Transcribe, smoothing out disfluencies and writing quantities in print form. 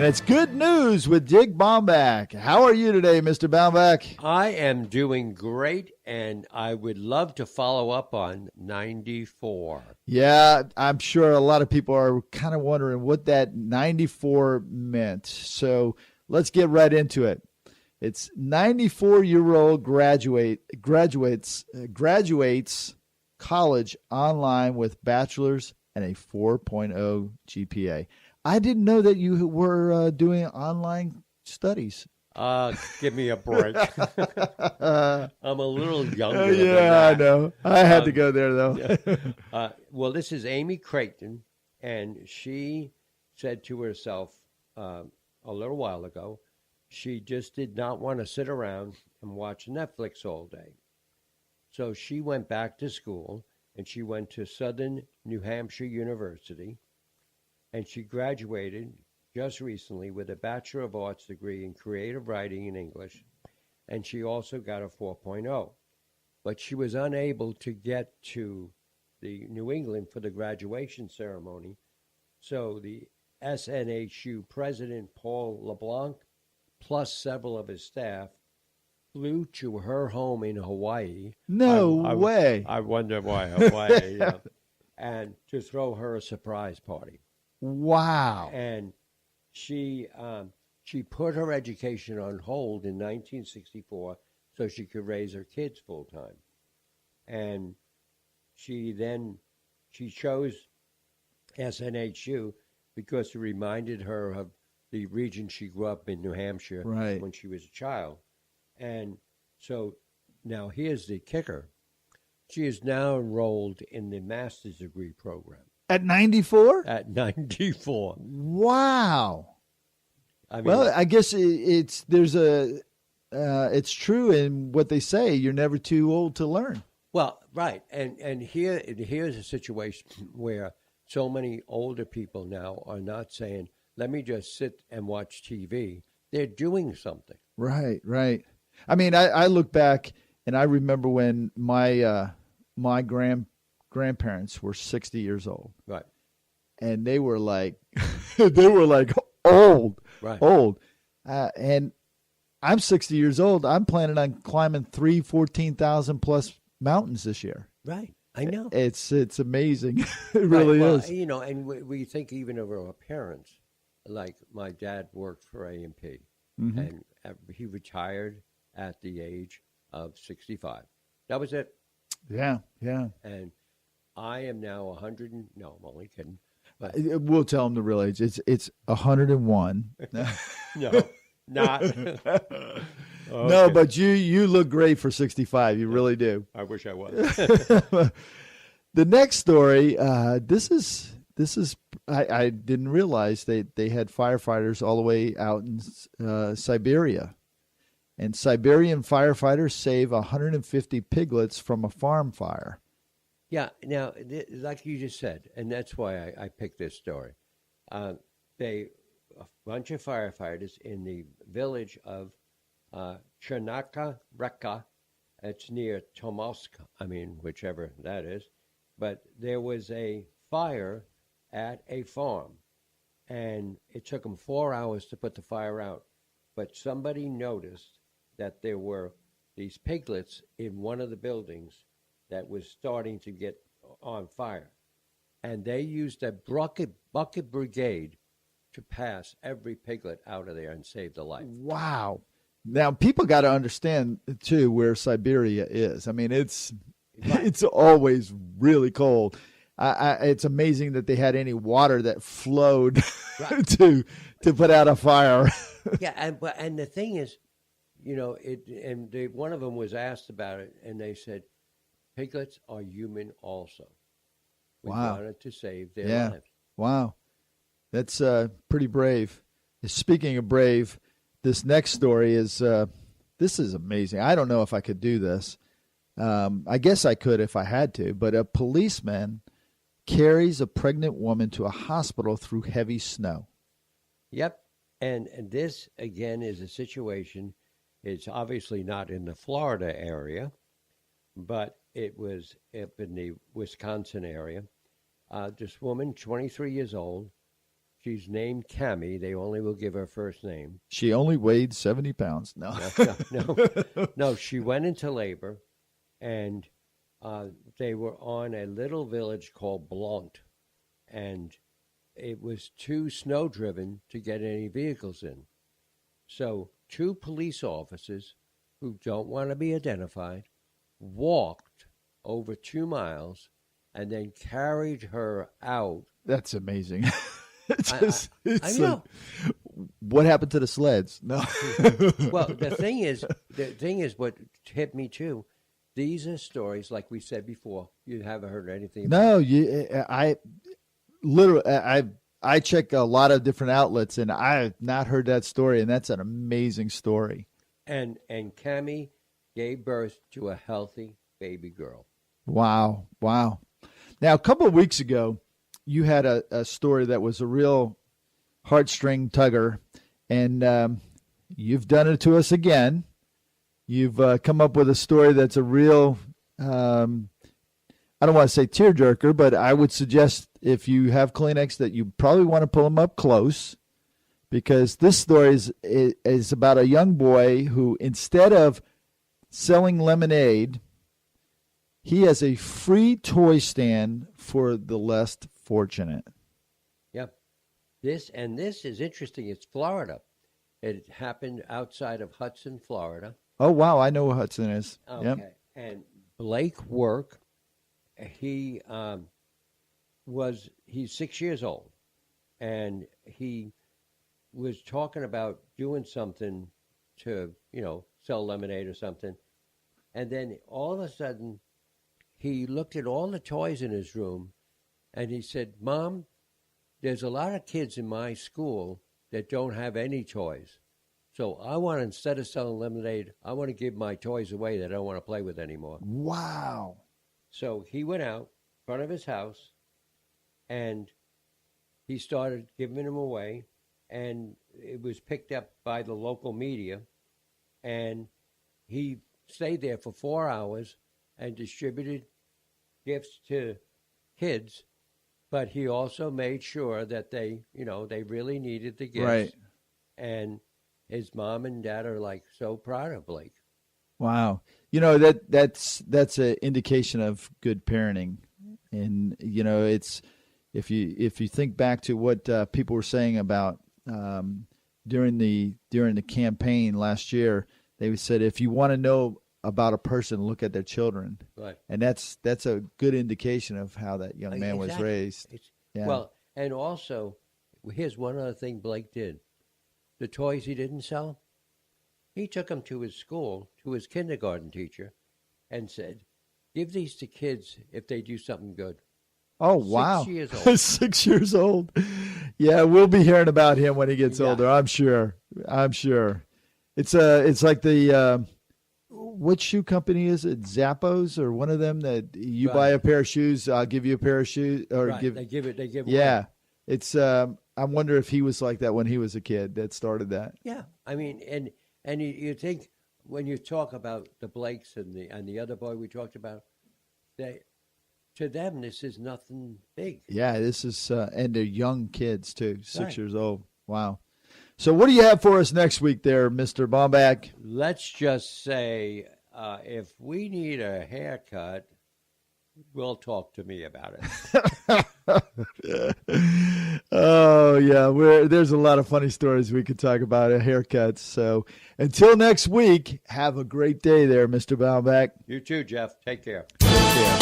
And it's good news with Dick Baumbach. How are you today, Mr. Baumbach? I am doing great, and I would love to follow up on 94. Yeah, I'm sure a lot of people are kind of wondering what that 94 meant. So let's get right into it. It's 94-year-old graduates college online with bachelor's and a 4.0 GPA. I didn't know that you were doing online studies. Give me a break. I'm a little younger than Yeah, that. I know. I had to go there, though. Well, this is Amy Creighton, and she said to herself a little while ago, she just did not want to sit around and watch Netflix all day. So she went back to school, and she went to Southern New Hampshire University, and she graduated just recently with a Bachelor of Arts degree in creative writing and English, and she also got a 4.0. But she was unable to get to the New England for the graduation ceremony, so the SNHU president, Paul LeBlanc, plus several of his staff, flew to her home in Hawaii. No way. I wonder why Hawaii, and to throw her a surprise party. Wow. And she put her education on hold in 1964 so she could raise her kids full time. And she chose SNHU because it reminded her of the region she grew up in, New Hampshire, right, when she was a child. And so now here's the kicker. She is now enrolled in the master's degree program. At 94? At 94. Wow. I mean, well, I guess it's true in what they say. You're never too old to learn. Well, right. And here's a situation where so many older people now are not saying, let me just sit and watch TV. They're doing something. Right, right. I mean, I look back and I remember when my grandparents were 60 years old. Right. And they were like old. Right. Old. And I'm 60 years old. I'm planning on climbing 14,000 plus mountains this year. Right. I know. It's amazing. It really is. You know, and we think even of our parents. Like my dad worked for A&P, Mm-hmm. and he retired at the age of 65. That was it. Yeah, yeah. And I am now 100. No, I'm only kidding. But We'll tell them the real age. It's 101. no, not. Okay. No, but you look great for 65. You really do. I wish I was. The next story. This is I didn't realize they had firefighters all the way out in Siberia. And Siberian firefighters save 150 piglets from a farm fire. Yeah, now, like you just said, and that's why I picked this story. A bunch of firefighters in the village of Chernaka Reka, it's near Tomovsk, whichever that is, but there was a fire at a farm, and it took them 4 hours to put the fire out. But somebody noticed that there were these piglets in one of the buildings that was starting to get on fire. And they used a bucket brigade to pass every piglet out of there and save the life. Wow. Now, people got to understand, too, where Siberia is. I mean, it's always really cold. It's amazing that they had any water that flowed right. to put out a fire. Yeah, and the thing is, you know, one of them was asked about it, and they said, piglets are human also. We wanted to save their lives. Wow. That's pretty brave. Speaking of brave, this next story is this is amazing. I don't know if I could do this. I guess I could if I had to, but a policeman carries a pregnant woman to a hospital through heavy snow. Yep. And this, again, is a situation. It's obviously not in the Florida area, but it was up in the Wisconsin area. This woman, 23 years old, She's named Cammy. They only will give her first name. She only weighed 70 pounds. No. No. She went into labor, and they were on a little village called Blount, and it was too snow-driven to get any vehicles in. So 2 police officers who don't want to be identified walked over 2 miles and then carried her out. That's amazing. I know. What happened to the sleds? No. Well, the thing is, what hit me too. These are stories, like we said before. You haven't heard anything about. No, I check a lot of different outlets, and I have not heard that story, and that's an amazing story. And Cammy gave birth to a healthy baby girl. Wow. Now, a couple of weeks ago, you had a story that was a real heartstring tugger, and you've done it to us again. You've come up with a story that's a real, I don't want to say tearjerker, but I would suggest if you have Kleenex that you probably want to pull them up close, because this story is about a young boy who, instead of selling lemonade, he has a free toy stand for the less fortunate. Yep. This is interesting. It's Florida. It happened outside of Hudson, Florida. Oh, wow. I know what Hudson is. Okay. Yep. And Blake Work, he's 6 years old, and he was talking about doing something to, sell lemonade or something. And then all of a sudden, he looked at all the toys in his room, and he said, "Mom, there's a lot of kids in my school that don't have any toys. So I want, instead of selling lemonade, I want to give my toys away that I don't want to play with anymore." Wow. So he went out in front of his house, and he started giving them away, and it was picked up by the local media, and he stayed there for 4 hours and distributed gifts to kids, but he also made sure that they really needed the gifts. Right. And his mom and dad are like so proud of Blake. Wow. That's an indication of good parenting. And it's if you think back to what people were saying about during the campaign last year, they said if you want to know about a person, look at their children. Right. And that's a good indication of how that young man was raised. Yeah. Well, and also, here's one other thing Blake did. The toys he didn't sell, he took them to his school, to his kindergarten teacher, and said, "Give these to kids if they do something good." Oh, wow. 6 years old. 6 years old. Yeah, we'll be hearing about him when he gets older, I'm sure. It's like the what shoe company is it? Zappos or one of them that you buy a pair of shoes, I'll give you a pair of shoes, or they give yeah. away. It's I wonder if he was like that when he was a kid that started that. Yeah. I mean, and you think when you talk about the Blakes and the other boy we talked about, to them this is nothing big. Yeah, this is and they're young kids too, 6 Right. years old. Wow. So what do you have for us next week there, Mr. Baumbach? Let's just say if we need a haircut, will talk to me about it. Oh, yeah. There's a lot of funny stories we could talk about at haircuts. So until next week, have a great day there, Mr. Baumbach. You too, Jeff. Take care. Take care.